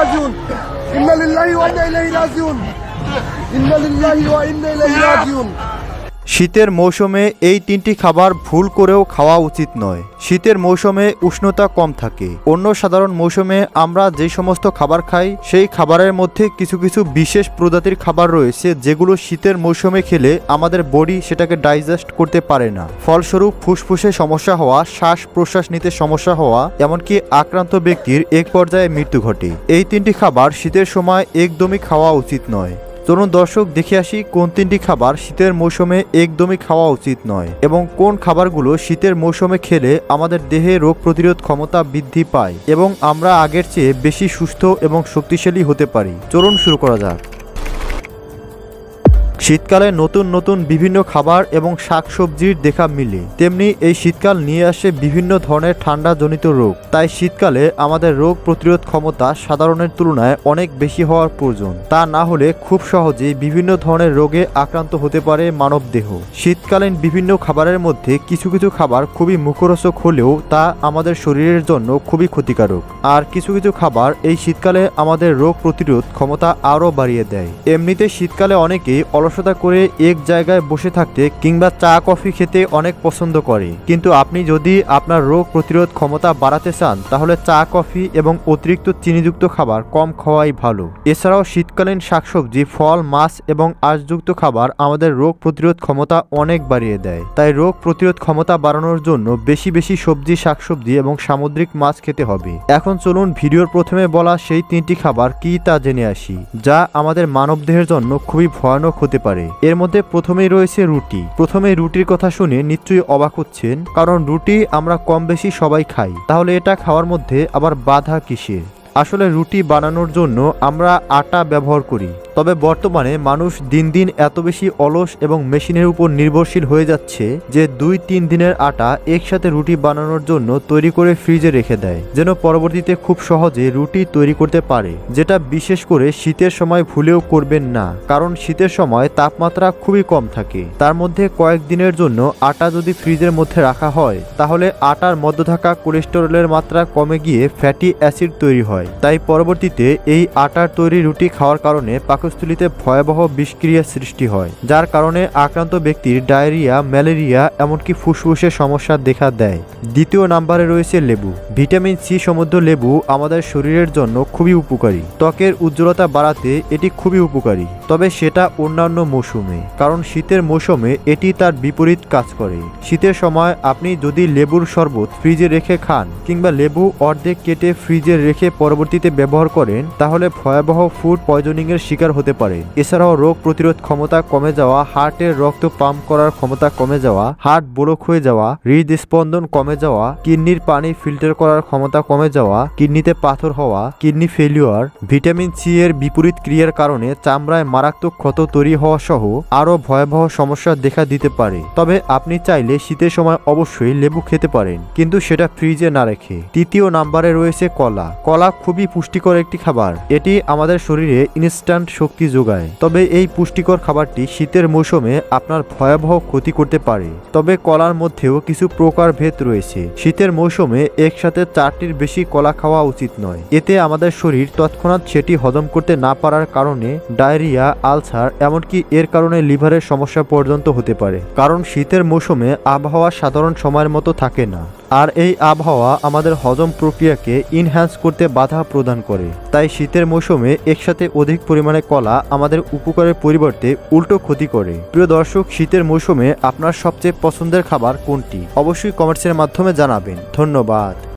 রাজিউন ইন্না লিল্লাহি ওয়া ইন্না ইলাইহি রাজিউন ইন্না লিল্লাহি ওয়া ইন্না ইলাইহি রাজিউন। শীতের মৌসুমে এই তিনটি খাবার ভুল করেও খাওয়া উচিত নয়। শীতের মৌসুমে উষ্ণতা কম থাকে। অন্য সাধারণ মৌসুমে আমরা যে সমস্ত খাবার খাই সেই খাবারের মধ্যে কিছু কিছু বিশেষ প্রজাতির খাবার রয়েছে যেগুলো শীতের মৌসুমে খেলে আমাদের বডি সেটাকে ডাইজেস্ট করতে পারে না। ফলস্বরূপ ফুসফুসে সমস্যা হওয়া, শ্বাস প্রশ্বাস নিতে সমস্যা হওয়া, এমনকি আক্রান্ত ব্যক্তির এক পর্যায়ে মৃত্যু ঘটে। এই তিনটি খাবার শীতের সময় একদমই খাওয়া উচিত নয়। চলুন দর্শক দেখে আসি কোন তিনটি খাবার শীতের মৌসুমে একদমই খাওয়া উচিত নয় এবং কোন খাবারগুলো শীতের মৌসুমে খেলে আমাদের দেহে রোগ প্রতিরোধ ক্ষমতা বৃদ্ধি পায় এবং আমরা আগের চেয়ে বেশি সুস্থ এবং শক্তিশালী হতে পারি। চলুন শুরু করা যাক। শীতকালে নতুন নতুন বিভিন্ন খাবার এবং শাকসবজির দেখা মিলে, তেমনি এই শীতকাল নিয়ে আসে বিভিন্ন ধরনের ঠান্ডাজনিত রোগ। তাই শীতকালে আমাদের রোগ প্রতিরোধ ক্ষমতা সাধারণের তুলনায় অনেক বেশি হওয়ার প্রয়োজন। তা না হলে খুব সহজেই বিভিন্ন ধরনের রোগে আক্রান্ত হতে পারে মানব দেহ। শীতকালীন বিভিন্ন খাবারের মধ্যে কিছু কিছু খাবার খুবই মুখরোচক হলেও তা আমাদের শরীরের জন্য খুবই ক্ষতিকারক। আর কিছু কিছু খাবার এই শীতকালে আমাদের রোগ প্রতিরোধ ক্ষমতা আরও বাড়িয়ে দেয়। এমনিতে শীতকালে অনেকেই অলসতা করে এক জায়গায় বসে থাকতে কিংবা চা কফি খেতে অনেক পছন্দ করে, কিন্তু আপনি যদি আপনার রোগ প্রতিরোধ ক্ষমতা বাড়াতে চান তাহলে চা কফি এবং অতিরিক্ত চিনিযুক্ত খাবার কম খাওয়াই ভালো। এছাড়াও শীতকালীন শাকসবজি, ফল, মাছ এবং আঁশযুক্ত খাবার আমাদের রোগ প্রতিরোধ ক্ষমতা অনেক বাড়িয়ে দেয়। তাই রোগ প্রতিরোধ ক্ষমতা বাড়ানোর জন্য বেশি বেশি সবজি, শাকসবজি এবং সামুদ্রিক মাছ খেতে হবে। এখন চলুন ভিডিওর প্রথমে বলা সেই তিনটি খাবার কি তা জেনে আসি, যা আমাদের মানবদেহের জন্য খুবই ভয়ানক হতে পারে। এর মধ্যে প্রথমেই রয়েছে রুটি। প্রথমে রুটির কথা শুনে নিশ্চয়ই অবাক হচ্ছেন, কারণ রুটি আমরা কম বেশি সবাই খাই। তাহলে এটা খাওয়ার মধ্যে আবার বাধা কিসের? আসলে রুটি বানানোর জন্য আমরা আটা ব্যবহার করি, তবে বর্তমানে মানুষ দিন দিন এত বেশি অলস এবং মেশিনের উপর নির্ভরশীল হয়ে যাচ্ছে যে 2-3 দিনের আটা একসাথে রুটি বানানোর জন্য তৈরি করে ফ্রিজে রেখে দেয়, যেন পরবর্তীতে খুব সহজে রুটি তৈরি করতে পারে। যেটা বিশেষ করে শীতের সময় ভুলেও করবেন না, কারণ শীতের সময় তাপমাত্রা খুবই কম থাকে। তার মধ্যে কয়েকদিনের জন্য আটা যদি ফ্রিজের মধ্যে রাখা হয় তাহলে আটার মধ্যে থাকা কোলেস্টেরলের মাত্রা কমে গিয়ে ফ্যাটি অ্যাসিড তৈরি হয়। তাই পরবর্তীতে এই আটার তৈরি রুটি খাওয়ার কারণে পাকস্থলীতে ভয়াবহ বিষক্রিয়া সৃষ্টি হয়, যার কারণে আক্রান্ত ব্যক্তির ডায়রিয়া, ম্যালেরিয়া এমনকি ফুসফুসের সমস্যা দেখা দেয়। দ্বিতীয় নম্বরে রয়েছে লেবু। ভিটামিন সি সমৃদ্ধ লেবু আমাদের শরীরের জন্য খুবই উপকারী। ত্বকের উজ্জ্বলতা বাড়াতে এটি খুবই উপকারী, তবে সেটা অন্যান্য মৌসুমে, কারণ শীতের মৌসুমে এটি তার বিপরীত কাজ করে। শীতের সময় আপনি যদি লেবুর শরবত ফ্রিজে রেখে খান কিংবা লেবু অর্ধেক কেটে ফ্রিজে রেখে পরবর্তীতে ব্যবহার করেন তাহলে ভয়াবহ ফুড পয়জনিং এর শিকার হতে পারে। এছাড়াও রোগ প্রতিরোধ ক্ষমতা কমে যাওয়া, হার্টের রক্ত পাম্প করার ক্ষমতা কমে যাওয়া, হার্ট ব্লক হয়ে যাওয়া, হৃদস্পন্দন কমে যাওয়া, কিডনির পানি ফিল্টার করার ক্ষমতা কমে যাওয়া, কিডনিতে পাথর হওয়া, কিডনি ফেলিওর, ভিটামিন সি এর বিপরীত ক্রিয়ার কারণে চামড়ায় মারাত্মক ক্ষত তৈরি হওয়া সহ আরো ভয়াবহ সমস্যা দেখা দিতে পারে। তবে আপনি চাইলে শীতের সময় অবশ্যই লেবু খেতে পারেন, কিন্তু সেটা ফ্রিজে না রেখে। তৃতীয় নম্বরে রয়েছে কলা। কলা খুবই পুষ্টিকর একটি খাবার। এটি আমাদের শরীরে ইনস্ট্যান্ট শক্তি যোগায়, তবে এই পুষ্টিকর খাবারটি শীতের মৌসুমে আপনার ভয়াবহ ক্ষতি করতে পারে। তবে কলার মধ্যেও কিছু প্রকারভেদ রয়েছে। শীতের মৌসুমে একসাথে 4টির বেশি কলা খাওয়া উচিত নয়। এতে আমাদের শরীর তৎক্ষণাৎ সেটি হজম করতে না পারার কারণে ডায়রিয়া, আলসার এমনকি এর কারণে লিভারের সমস্যা পর্যন্ত হতে পারে। কারণ শীতের মৌসুমে আবহাওয়া সাধারণ সময়ের মতো থাকে না, আর এই আবহাওয়া আমাদের হজম প্রক্রিয়াকে ইনহ্যান্স করতে বাধা প্রদান করে। তাই শীতের মৌসুমে একসাথে অধিক পরিমাণে কলা আমাদের উপকারের পরিবর্তে উল্টো ক্ষতি করে। প্রিয় দর্শক, শীতের মৌসুমে আপনার সবচেয়ে পছন্দের খাবার কোনটি? অবশ্যই কমেন্টসের মাধ্যমে জানাবেন। ধন্যবাদ।